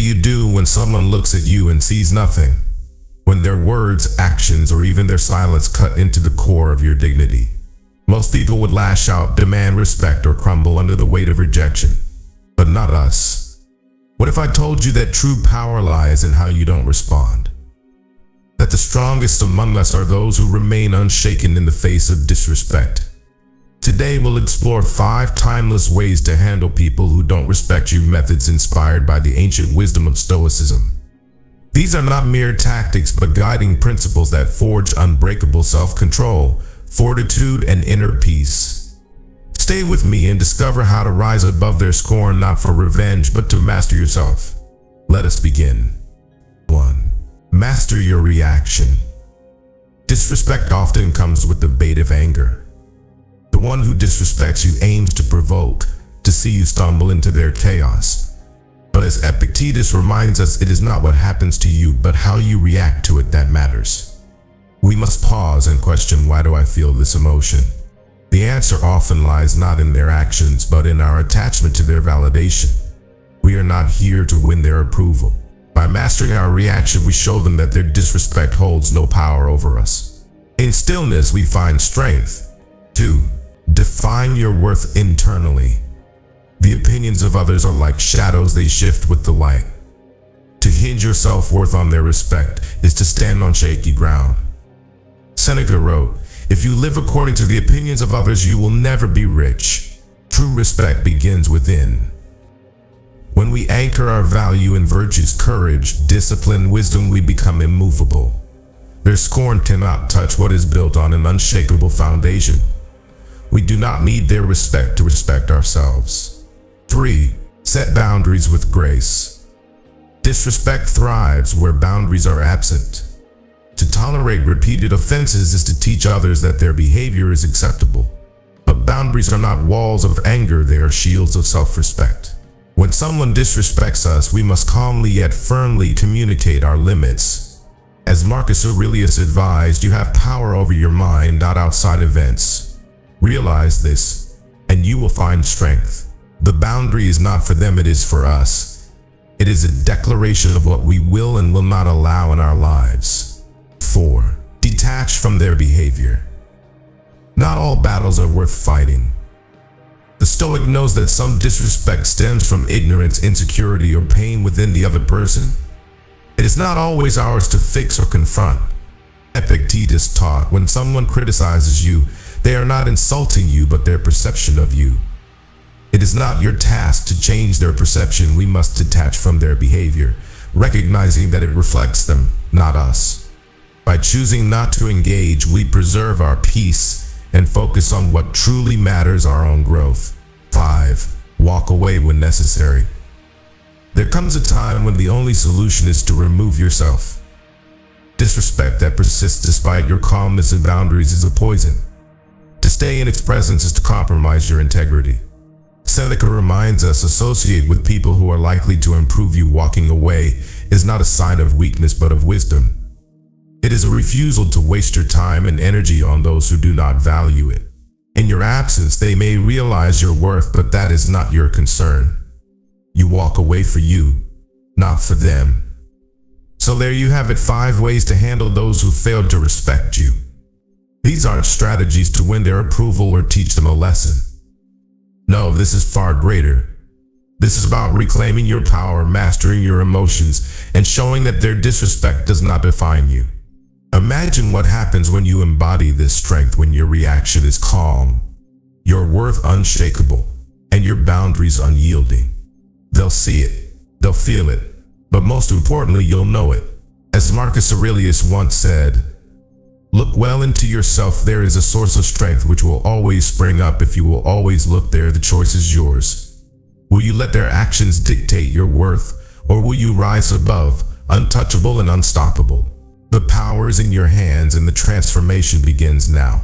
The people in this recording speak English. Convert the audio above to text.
do you do when someone looks at you and sees nothing? When their words, actions, or even their silence cut into the core of your dignity? Most people would lash out, demand respect, or crumble under the weight of rejection. But not us. What if I told you that true power lies in how you don't respond? That the strongest among us are those who remain unshaken in the face of disrespect. Today we'll explore 5 timeless ways to handle people who don't respect you, methods inspired by the ancient wisdom of Stoicism. These are not mere tactics, but guiding principles that forge unbreakable self-control, fortitude, and inner peace. Stay with me and discover how to rise above their scorn, not for revenge, but to master yourself. Let us begin. 1. Master your reaction. Disrespect often comes with the bait of anger. The one who disrespects you aims to provoke, to see you stumble into their chaos. But as Epictetus reminds us, it is not what happens to you, but how you react to it that matters. We must pause and question, why do I feel this emotion? The answer often lies not in their actions, but in our attachment to their validation. We are not here to win their approval. By mastering our reaction, we show them that their disrespect holds no power over us. In stillness, we find strength. 2. Define your worth internally. The opinions of others are like shadows, they shift with the light. To hinge your self-worth on their respect is to stand on shaky ground. Seneca wrote, "If you live according to the opinions of others, you will never be rich." True respect begins within. When we anchor our value in virtues, courage, discipline, wisdom, we become immovable. Their scorn cannot touch what is built on an unshakable foundation. We do not need their respect to respect ourselves. 3. Set boundaries with grace. Disrespect thrives where boundaries are absent. To tolerate repeated offenses is to teach others that their behavior is acceptable. But boundaries are not walls of anger, they are shields of self-respect. When someone disrespects us, we must calmly yet firmly communicate our limits. As Marcus Aurelius advised, you have power over your mind, not outside events. Realize this, and you will find strength. The boundary is not for them, it is for us. It is a declaration of what we will and will not allow in our lives. 4. Detach from their behavior. Not all battles are worth fighting. The Stoic knows that some disrespect stems from ignorance, insecurity, or pain within the other person. It is not always ours to fix or confront. Epictetus taught, when someone criticizes you, they are not insulting you, but their perception of you. It is not your task to change their perception. We must detach from their behavior, recognizing that it reflects them, not us. By choosing not to engage, we preserve our peace and focus on what truly matters, our own growth. 5. Walk away when necessary. There comes a time when the only solution is to remove yourself. Disrespect that persists despite your calmness and boundaries is a poison. To stay in its presence is to compromise your integrity. Seneca reminds us, associate with people who are likely to improve you. Walking away is not a sign of weakness, but of wisdom. It is a refusal to waste your time and energy on those who do not value it. In your absence, they may realize your worth, but that is not your concern. You walk away for you, not for them. So there you have it, 5 ways to handle those who failed to respect you. These aren't strategies to win their approval or teach them a lesson. No, this is far greater. This is about reclaiming your power, mastering your emotions, and showing that their disrespect does not define you. Imagine what happens when you embody this strength, when your reaction is calm, your worth unshakable, and your boundaries unyielding. They'll see it, they'll feel it, but most importantly, you'll know it. As Marcus Aurelius once said, "Look well into yourself. There is a source of strength which will always spring up if you will always look there. The choice is yours. Will you let their actions dictate your worth, or will you rise above, untouchable and unstoppable? The power is in your hands, and the transformation begins now."